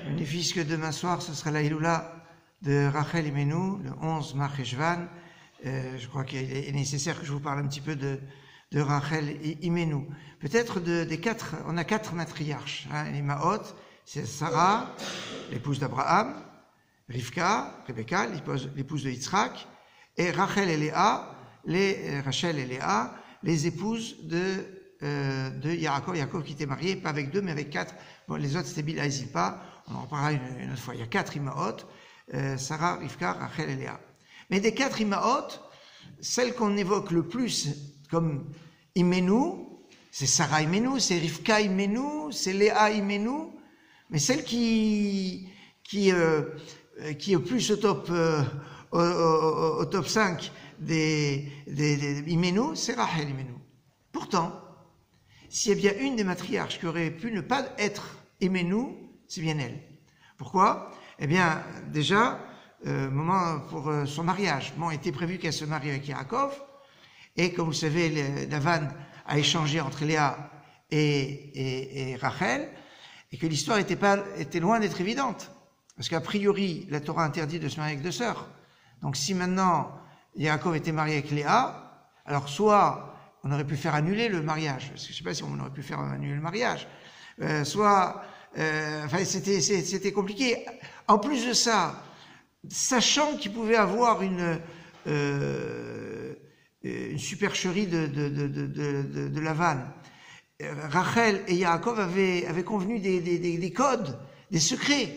Bénéfice que demain soir, ce sera la Hiloula de Rachel Imenu, le 11 Marcheshvan. Je crois qu'il est nécessaire que je vous parle un petit peu de Rachel Imenu. Peut-être des quatre, on a quatre matriarches. Les Maot, c'est Sarah, l'épouse d'Abraham, Rivka, Rebecca, l'épouse de Yitzhak, et Rachel et Léa, les épouses de Yaakov qui était marié, pas avec deux, mais avec quatre. Bon, les autres, c'était Bilha et Zilpa. On en reparlera une autre fois. Il y a quatre Imaot, Sarah, Rivka, Rachel et Léa. Mais des quatre Imaot, celle qu'on évoque le plus comme Imenu, c'est Sarah Imenu, c'est Rivka Imenu, c'est Léa Imenu, mais celle qui est plus au top 5 des Imenu, c'est Rachel Imenu. Pourtant, s'il y a bien une des matriarches qui aurait pu ne pas être Imenu, c'est bien elle. Pourquoi? Eh bien, déjà, moment pour son mariage. Bon, il était prévu qu'elle se marie avec Yaakov, et comme vous savez, Lavan a échangé entre Léa et Rachel, et que l'histoire était loin d'être évidente. Parce qu'a priori, la Torah interdit de se marier avec deux sœurs. Donc si maintenant Yaakov était marié avec Léa, alors soit on aurait pu faire annuler le mariage, parce que je ne sais pas si on aurait pu faire annuler le mariage, c'était compliqué. En plus de ça, sachant qu'il pouvait avoir une supercherie de Lavan, Rachel et Yaakov avaient convenu des codes, des secrets,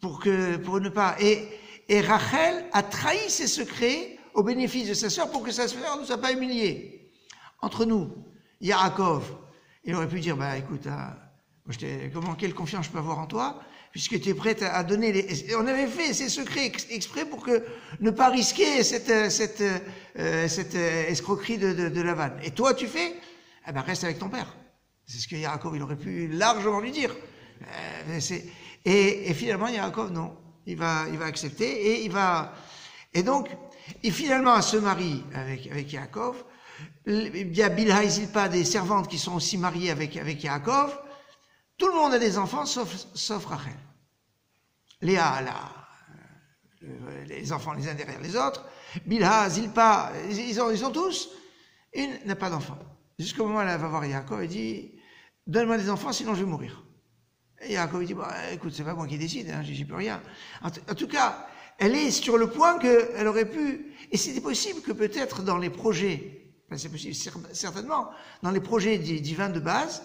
pour ne pas... Et Rachel a trahi ses secrets au bénéfice de sa sœur pour que sa sœur ne soit pas humiliée. Entre nous, Yaakov, il aurait pu dire, écoute, quelle confiance je peux avoir en toi, puisque tu es prête à donner on avait fait ces secrets exprès pour ne pas risquer cette escroquerie de Lavan. Et toi, tu fais, reste avec ton père. C'est ce que Yaakov, il aurait pu largement lui dire. Et finalement, Yaakov, non. Il va accepter et donc, finalement, elle se marie avec Yaakov. Il y a Bilha et Zilpa, des servantes qui sont aussi mariées avec Yaakov. Tout le monde a des enfants, sauf Rachel. Léa, les enfants les uns derrière les autres. Bilha, Zilpa, ils ont tous. Une n'a pas d'enfant. Jusqu'au moment où elle va voir Yaakov et dit, donne-moi des enfants, sinon je vais mourir. Et Yaakov dit, écoute, c'est pas moi qui décide, j'y peux rien. En tout cas, elle est sur le point qu'elle aurait pu, et c'était possible que peut-être dans les projets, c'est possible, certainement, dans les projets divins de base,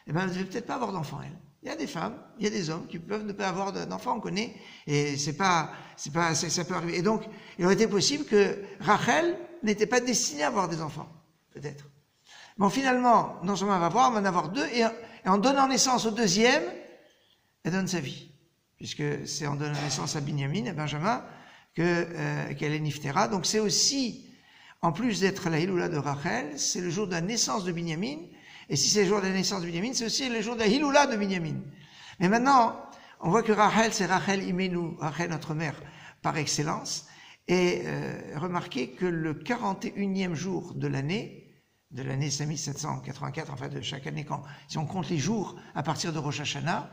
elle ne devait peut-être pas avoir d'enfants, elle. Il y a des femmes, il y a des hommes qui peuvent ne pas avoir d'enfants, on connaît, et ça peut arriver. Et donc, il aurait été possible que Rachel n'était pas destinée à avoir des enfants, peut-être. Bon, finalement, non seulement elle va en avoir deux, et en donnant naissance au deuxième, elle donne sa vie, puisque c'est en donnant naissance à Binyamin, à Benjamin, qu'elle est Niftera. Donc c'est aussi, en plus d'être la Hiloula de Rachel, c'est le jour de la naissance de Binyamin, et si c'est le jour de la naissance de Binyamin, c'est aussi le jour de la Hiloula de Binyamin. Mais maintenant, on voit que Rachel, c'est Rachel Imenu, Rachel notre mère, par excellence, et remarquez que le 41e jour de l'année 5784, enfin de chaque année, si on compte les jours à partir de Rosh Hashanah,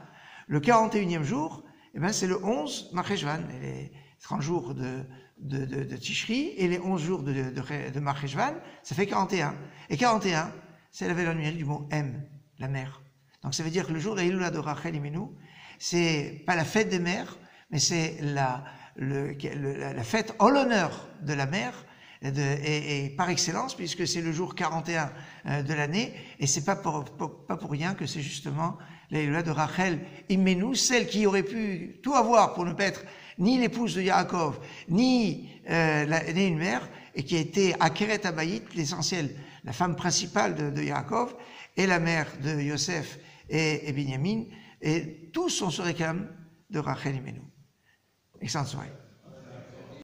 le 41e jour, c'est le 11 Marcheshvan, les 30 jours de Tishri et les 11 jours de Marcheshvan, ça fait 41. Et 41, c'est la valeur numérique du mot M, la mère. Donc ça veut dire que le jour de la Hiloula de Rachel Imenu, c'est pas la fête des mères, mais c'est la fête en l'honneur de la mère, et par excellence, puisque c'est le jour 41 de l'année, et c'est pas pour rien que c'est justement la Hiloula de Rachel Imenu, celle qui aurait pu tout avoir pour ne pas être ni l'épouse de Yaakov, ni une mère, et qui a été Akeret Abayit, l'essentiel, la femme principale de Yaakov, et la mère de Yosef et Binyamin, et tous on se réclame de Rachel Imenu. Excellente soirée.